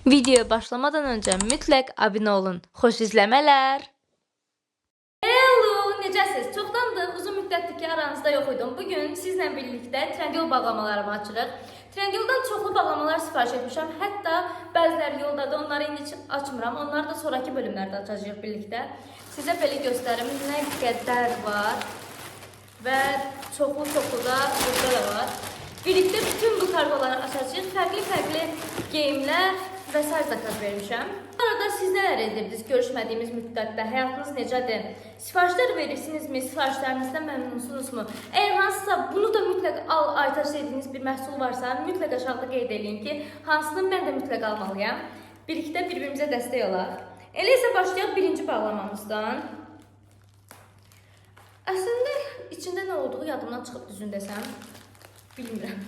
Videoya başlamadan önce mütləq abunə olun. Xoş izləmələr. Hello, necəsiz? Çoxdandır, uzun müddətdir ki, aranızda yox idim. Bugün sizlə birlikdə Trendyol bağlamalarımı açırıq. Trendyoldan çoxlu bağlamalar sifariş etmişəm. Hətta bəziləri yoldadır, onları indi açmıram. Onları da sonraki bölümlərdə açacağıq birlikdə. Sizə belə göstərim, nə qədər var və çoxlu da burada da var. Birlikdə bütün bu kargoları açacağıq. Fərqli geyimlər və sair zakaz vermişəm. Bu arada siz nələr edirdiniz görüşmədiyimiz müddətdə? Həyatınız necədir? Sifarişlər verirsinizmi? Sifarişlərinizdən məmnunsunuzmu? Əgər hansısa bunu da mütləq aytaç dediyiniz bir məhsul varsa, mütləq aşağıda qeyd edin ki, hansını mən də mütləq almalıyam. Birlikdə bir-birimizə dəstək olaq. Elə isə başlayaq birinci bağlamamızdan. Əslində içində nə olduğu yadımdan çıxıb düzün desəm, bilmirəm.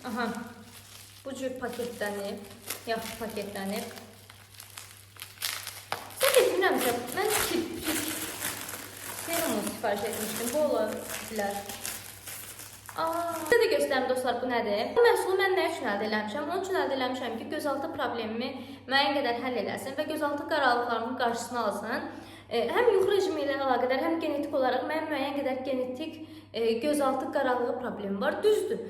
Aha, bu cür paketlənib, yaxşı paketlənib. Sən də bilmirəmsə, mən kirpik serumu sifariş etmişdim, bu ola bilər. Sizə də göstərim dostlar, bu nədir? Bu məhsulu mən nə üçün əldə eləmişəm? Onun üçün əldə eləmişəm ki, gözaltı problemimi müəyyən qədər həll eləsin və gözaltı qaralıqlarımın qarşısını alsın. Həm yuxu rejimi ilə əlaqədar, həm genetik olaraq mənim müəyyən qədər genetik gözaltı qaralığı problemi var. Düzdür,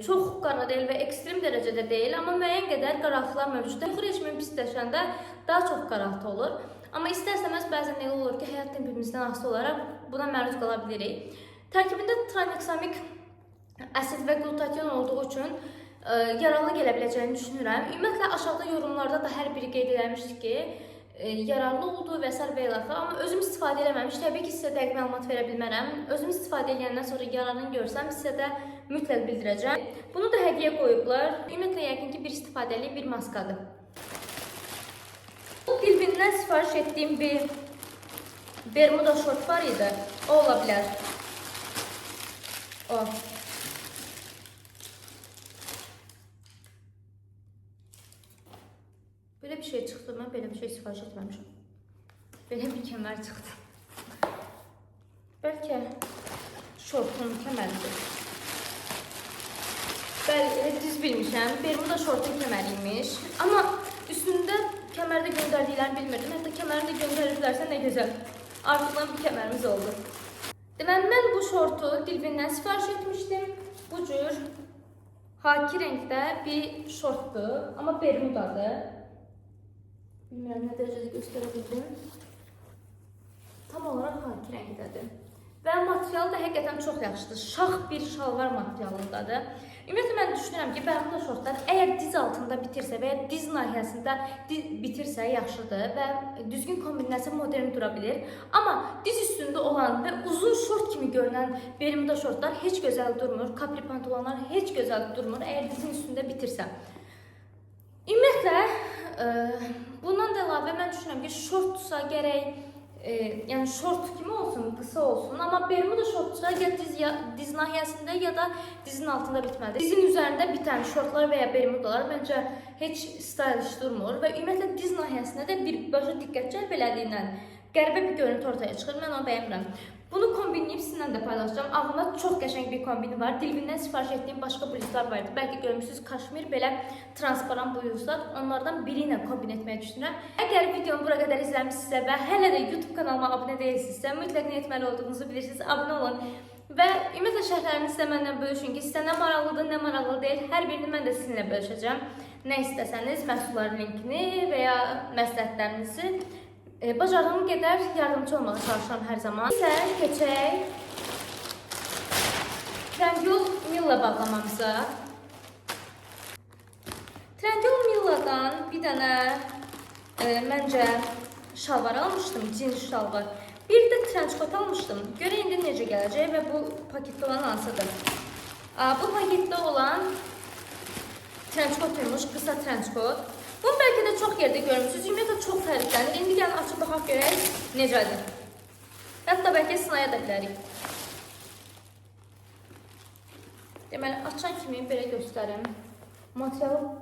çox qara deyil və ekstrem dərəcədə deyil, amma müəyyən qədər qaralıqlar mövcuddur. Yuxu rejimi pisləşəndə daha çox qaraltı olur. Amma istərsəməz bəzən elə olur ki, həyat tempimizdən asılı olaraq buna məruz qala bilirik. Tərkibində traneksamik asid və glutatyon olduğu üçün yararlı gələ biləcəyini düşünürəm. Ümumiyyətlə aşağıda yorumlarda da hər biri qeyd eləmişdik ki, yararlı olduğu və s. və ilaxır. Amma özüm istifadə eləməmiş. Təbii ki, sizə dəqiq məlumat verə bilmərəm. Özüm istifadə edəndən sonra yararını görsəm, sizə də mütləq bildirəcəm. Bunu da hədiyyə qoyublar. Ümumiyyətlə, yəqin ki, bir istifadəli bir maskadır. Bu Dilbin'dən sifariş etdiyim bir Bermuda şort var idi. O ola bilər. O. Belə bir şey çıxdı, mən belə bir şey sifariş etməmişəm. Belə bir kəmər çıxdı. Bəlkə şortun kəməridir. Bəli, düz bilmişəm. Bermuda şortun kəməriymiş. Amma üstündə kəmərdə göndərdiklərini bilmirdim. Hətta kəmərini də göndərirlərsə nə gözəl. Artıqdan bir kəmərimiz oldu. Deməli, mən bu şortu Dilbin'dən sifariş etmişdim. Bu cür haki rəngdə bir şortdur. Amma Bermudadır. Bilmirəm, nə dərəcədə göstərə bildim. Tam olaraq haki rəngdədir. Və materialı da həqiqətən çox yaxşıdır. Şax bir şalvar materialındadır. Ümumiyyətlə, mən düşünürəm ki, Bermuda şortlar əgər diz altında bitirsə və ya diz nahiyəsində bitirsə yaxşıdır və düzgün kombinasiya modern dura bilir. Amma diz üstündə olan və uzun şort kimi görünən Bermuda şortlar heç gözəl durmur. Kapri pantolonlar heç gözəl durmur əgər dizin üstündə bitirsə. Ümumiyyətlə, bundan da əlavə mən düşünürəm ki, şortsa gərək, yəni şort kimi olsun, qısa olsun. Amma Bermuda şortsa ya diz nahiyəsində ya da dizin altında bitməlidir. Dizin üzərində bitən şortlar və ya bermudalar məncə heç stylish durmur və ümumiyyətlə diz nahiyəsində də birbaşa diqqət cəlb elədiyindən qəribə bir görüntü ortaya çıxır. Mən onu bəyənmirəm. Bunu kombinləyib sizinlə də paylaşacağım. Ağımda çox qəşəng bir kombini var. Dilbin'dən sifariş etdiyim başqa bluzlar var idi. Bəlkə görmüşsünüz, kaşmir belə transparan bluzlar. Onlardan biri ilə kombin etməyi düşünürəm. Əgər videomu bura qədər izləmişsinizsə və hələ də YouTube kanalıma abunə deyilsinizsə, mütləq nə etməli olduğunuzu bilirsiniz. Abunə olun. Və ümumiyyətlə şərhlərinizi də məndən bölüşün ki, sizə nə maraqlıdır, nə maraqlı deyil. Hər birini mən də sizinlə bölüşəcəm. Nə istəsəniz, məhsulların linkini və ya məsləhətlərinizi bacardığım qədər yardımcı olmağa çalışıram hər zaman. İsə keçək Trendyol Milla bağlamamıza. Trendyol Milla'dan bir dənə məncə şalvar almışdım, cins şalvar. Bir də trençkot almışdım. Görə indi necə gələcək və bu paketdə olan hansıdır. Bu paketdə olan trençkotuymuş, qısa trençkot. Bunu bəlkə də çox yerdə görmüşsünüz. Ümumiyyətlə çox təriflənir. İndi gəlin açıb baxaq görək necədir. Hətta bəlkə sınaya da bilərik. Deməli, açan kimi belə göstərim. Materialı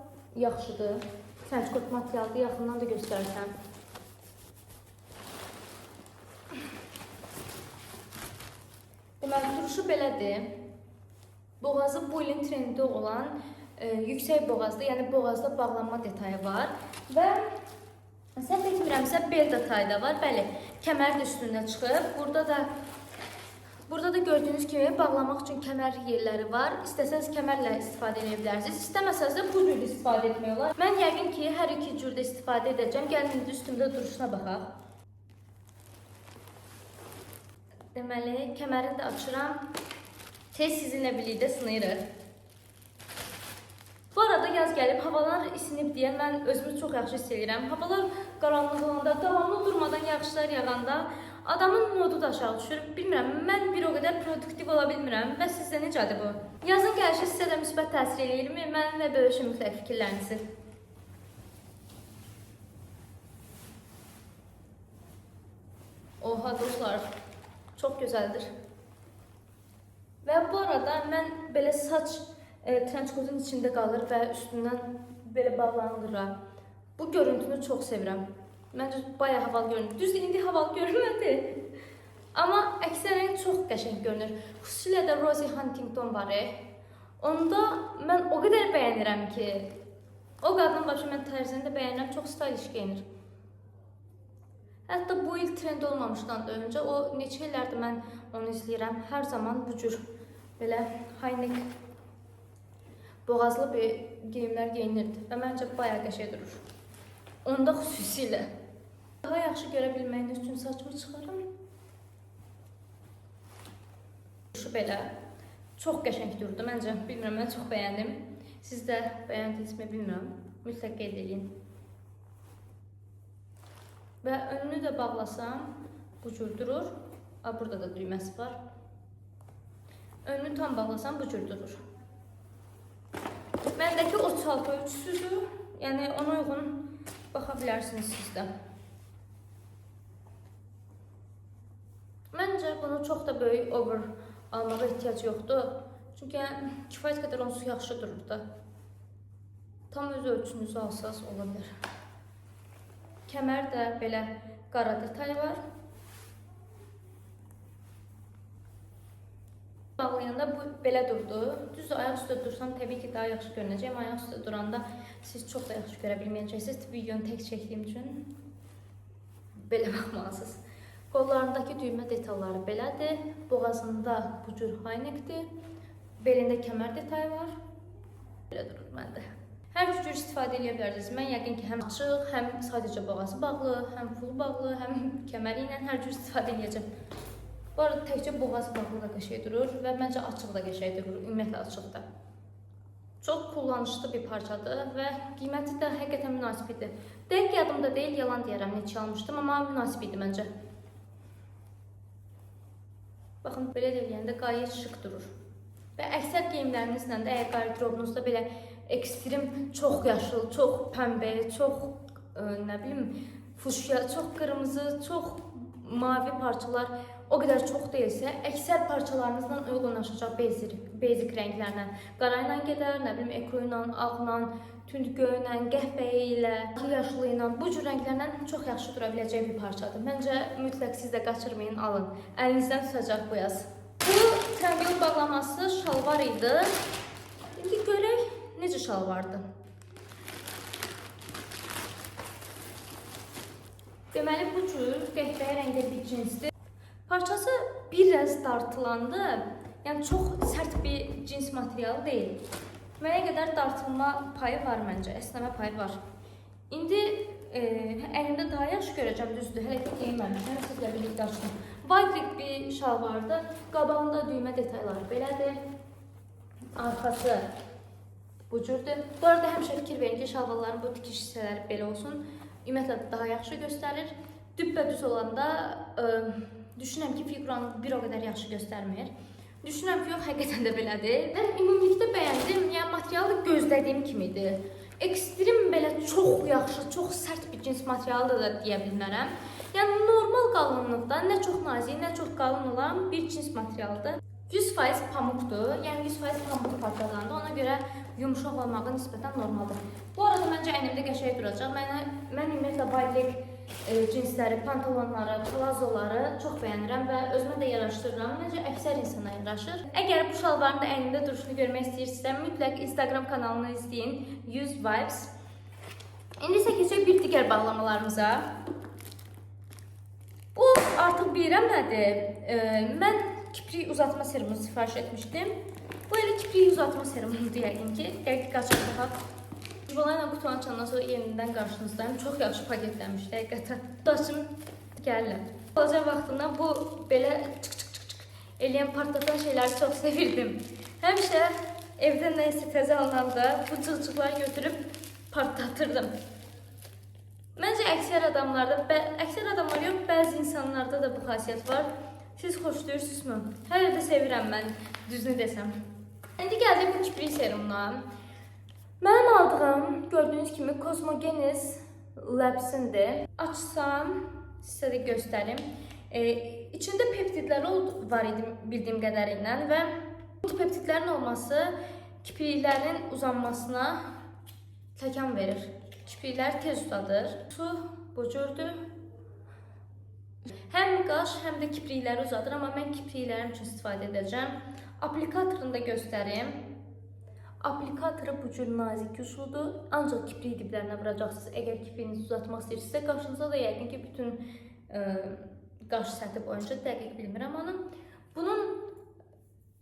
yaxşıdır. Trençkot materialı yaxından da göstərsəm. Deməli, duruşu belədir. Boğazı bu ilin trendi olan yüksək boğazda, yəni boğazda bağlanma detayı var və səhv etmirəmsə bel detayı da var. Bəli, kəmər də üstünə çıxıb. Burada da gördüyünüz kimi bağlamaq üçün kəmər yerləri var. İstəsəniz kəmərlə istifadə edə bilərsiniz. İstəməsəniz də bu cür istifadə etmək olar. Mən yəqin ki, hər iki cürdə istifadə edəcəm. Gəlin indi üstümdə duruşuna baxaq. Deməli, kəmərini də açıram. Tez sizinlə birlikdə sınayırıq. Bu arada yaz gəlib, havalar isinib deyə mən özümü çox yaxşı hiss edirəm. Havalar qaranlıq olanda, davamlı durmadan yağışlar yağanda adamın modu da aşağı düşür. Bilmirəm, mən bir o qədər produktiv ola bilmirəm və sizdə necədir bu? Yazın gəlişi sizə də müsbət təsir eləyirmi? Mənimlə bölüşün mütləq fikirlərinizi. Oha dostlar, çox gözəldir. Və bu arada mən belə saç trençkotun içində qalır və üstündən belə bağlanır. Bu görüntünü çox sevirəm. Məncə bayağı havalı görünür. Düzdür, indi havalı görünmədi. Amma əksərən çox qəşəng görünür. Xüsusilə də Rosie Huntington var. Onda mən o qədər bəyənirəm ki, o qadının başa mən tərzini də bəyənirəm, çox stylish geyinir. Hətta bu il trend olmamışdan da öncə, o neçə illərdir mən onu izləyirəm. Hər zaman bu cür belə high-neck boğazlı bir geyimlər geyinirdi və məncə bayağı qəşəng durur. Onda xüsusilə. Daha yaxşı görə bilməyiniz üçün saçımı çıxarım. Şu belə çox qəşəng durdu məncə. Bilmirəm, mən çox bəyəndim. Siz də bəyəndinizmi bilmirəm. Mütləq qeyd edin. Və önünü də bağlasam bu cür durur. Burada da düyməsi var. Önünü tam bağlasam bu cür durur. Məndəki 36 ölçüsüdür. Yəni ona uyğun baxa bilərsiniz siz də. Məncə bunu çox da böyük over almağa ehtiyac yoxdur. Çünki kifayət qədər onsuz yaxşı durur da. Tam öz ölçünüzü alsaz ola bilər. Kəmər də belə qara detay var. Bağlayanda bu belə durdu. Düz ayaq üstə dursam təbii ki daha yaxşı görünəcək. Ayaq üstə duranda siz çox da yaxşı görə bilməyəcəksiniz. Videonu tək çəkdiyim üçün belə baxmalısınız. Qollarındakı düymə detalları belədir. Boğazında bu cür high-neckdir. Belində kəmər detayı var. Belə durur məndə. Hər cür istifadə edə bilərsiniz. Mən yəqin ki həm açıq, həm sadəcə boğazı bağlı, həm pulu bağlı, həm kəməri ilə hər cür istifadə edəcəm. Bu arada təkcə boğaz bağlı da qəşəng durur və məncə açıq da qəşəng durur, ümumiyyətlə açıqda. Çox kullanışlı bir parçadır və qiyməti də həqiqətən münasib idi. Dəqiq yadımda deyil, yalan deyərəm, neçə almışdım, amma münasib idi məncə. Baxın, belə deyəndə qayət şık durur. Və əksər geyimlərinizlə də əgər qardırobunuzda belə ekstrem, çox yaşıl, çox pəmbə, çox nə bilim, fuşya, çox qırmızı, çox mavi parçalar o qədər çox deyilsə, əksər parçalarınızla uyğunlaşacaq basic rənglərlə. Qara ilə gedər, nə bilim, ekru ilə, ağla, tünd göy ilə, qəhvə ilə, yaşlı ilə, bu cür rənglərlə çox yaxşı dura biləcək bir parçadır. Məncə mütləq siz də qaçırmayın, alın. Əlinizdən tutacaq bu yaz. Bu triangl bağlaması şalvar idi. İndi görək necə şalvardır. Deməli, bu cür qəhvə rəngdə bir cinsdir. Parçası biraz dartılandı, yəni çox sərt bir cins materialı deyil. Mənə qədər dartılma payı var məncə, əsnəmə payı var. İndi əlimdə daha yaxşı görəcəm, düzdür, hələ ki geyinməmişəm, sizlə birlikdə açdım. Wide bir şalvardır, qabağında düymə detayları belədir, arxası bu cürdür. Bu arada həmişə fikir verin ki, şalvarların bu tikiş hissələri belə olsun, ümumiyyətlə daha yaxşı göstərir. Düppədüz olanda düşünürəm ki, figuranı bir o qədər yaxşı göstərmir. Düşünürəm ki, yox, həqiqətən də belədir. Mən ümumilikdə bəyəndim, yəni materialı gözlədiyim kimidir. Ekstrem belə çox yaxşı, çox sərt bir cins materialı da deyə bilmərəm. Yəni normal qalınlıqda, nə çox nazik, nə çox qalın olan bir cins materialıdır. 100% pamukdur, yəni 100% pamuk parçalandı, ona görə yumuşaq olmağı nisbətən normaldır. Bu arada məncə əynimdə qəşəng duracaq. Mən ümumiyyətlə wide leg cinsləri, pantolonları, palazoları çox bəyənirəm və özümə də yaraşdırıram. Məncə əksər insana yaraşır. Əgər bu şalvarın da əynimdə duruşunu görmək istəyirsinizsə, mütləq Instagram kanalını izləyin. 100 Vibes. İndi isə keçək bir digər bağlamalarımıza. Bu artıq bilirəm nədir. Mən kiprik uzatma serumunu sifariş etmişdim. Bu elə kiprik uzatma serumudur yəqin ki. Gəldik qaçaq. Jibolayla qutu açandan sonra yenidən qarşınızdayım. Çox yaxşı paketlənmiş həqiqətən. Daşım gəlirəm. Balaca vaxtından bu belə çık eləyən partlatan şeyləri çox sevirdim. Həmişə evdə nəyisə təzə alınanda bu cıqcıqları götürüb partlatırdım. Məncə əksər adamlar yox, bəzi insanlarda da bu xasiyyət var. Siz xoşlayırsınızmı? Hələ də sevirəm mən, düzünü desəm. İndi gəldik bu kiprik serumuna. Mənim aldığım, gördüyünüz kimi Cosmogenes Labs'indir. Açsam, sizə də göstərim. İçində peptidlər var idi bildiyim qədərilə və bu peptidlərin olması kipriklərin uzanmasına təkan verir. Kiprikləri tez uzadır. Su bu cürdür. Həm qaş, həm də kiprikləri uzadır, amma mən kipriklərim üçün istifadə edəcəm. Aplikatorunu da göstərim. Aplikatoru bu cür nazik üsludur. Ancaq kiprik diblərinə vuracaqsınız. Əgər kipriyinizi uzatmaq istəyirsinizsə, qarşınıza da yəqin ki, bütün qaş səthi boyunca dəqiq bilmirəm onu. Bunun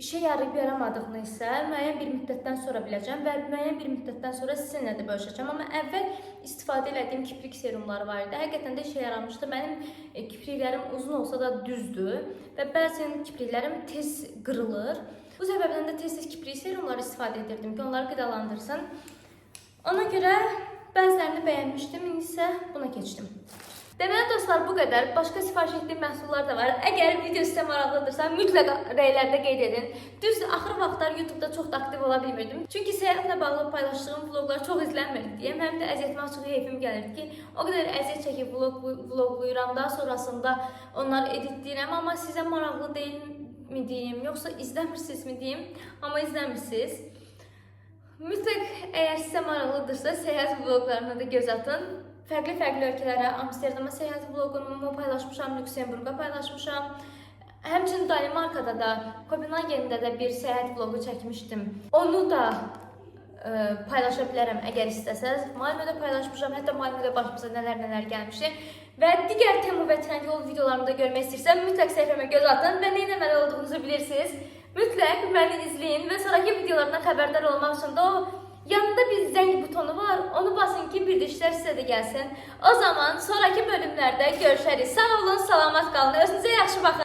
işə yarayıb yaramadığını isə müəyyən bir müddətdən sonra biləcəm və müəyyən bir müddətdən sonra sizinlə də bölüşəcəm. Amma əvvəl istifadə etdiyim kiprik serumları var idi. Həqiqətən də işə yaramışdı. Mənim kipriklərim uzun olsa da düzdür və bəzən kipriklərim tez qırılır. Bu səbəbdən də tez-tez kiprik serumları istifadə edirdim ki, onları qidalandırsın. Ona görə bəzilərini bəyənmişdim, indi isə buna keçdim. Deməli dostlar, bu qədər. Başqa sifariş etdiyim məhsullar da var. Əgər video sizə maraqlıdırsa, mütləq rəylərdə qeyd edin. Düz axır vaxtlar YouTube'da çox da aktiv ola bilmirdim. Çünki səyahətlə bağlı paylaşdığım vloglar çox izlənmirdi deyə mənim də əziyyətimə açıq heyfim gəlirdi ki, o qədər əziyyət çəkib vlogluyuram, daha sonrasında onları editləyirəm, amma sizə maraqlı deyilmi deyim, yoxsa izləmirsinizmi deyim, amma izləmirsiniz. Mütləq əgər sizə maraqlıdırsa, səyahət vloglarına da göz atın. Fərqli ölkələrə, Amsterdama səyahət vlogumu paylaşmışam, Lüksemburqa paylaşmışam. Həmçinin Danimarkada da, Kopenhagen'də də bir səyahət vlogu çəkmişdim. Onu da paylaşa bilərəm əgər istəsəz. Malmödə paylaşmışam, hətta Malmödə başımıza nələr gəlmişdi. Və digər Temu və Trendyol videolarımı da görmək istəyirsən, mütləq səhifəmə göz atın və nə etməli olduğunuzu bilirsiniz. Mütləq məni izləyin və sonraki videolardan xəbərdar olmaq üçün də yanında bir zəng butonu var, onu basın ki, bildirişlər sizə də gəlsin. O zaman sonraki bölümlərdə görüşərik. Sağ olun, salamat qalın, özünüzə yaxşı baxın.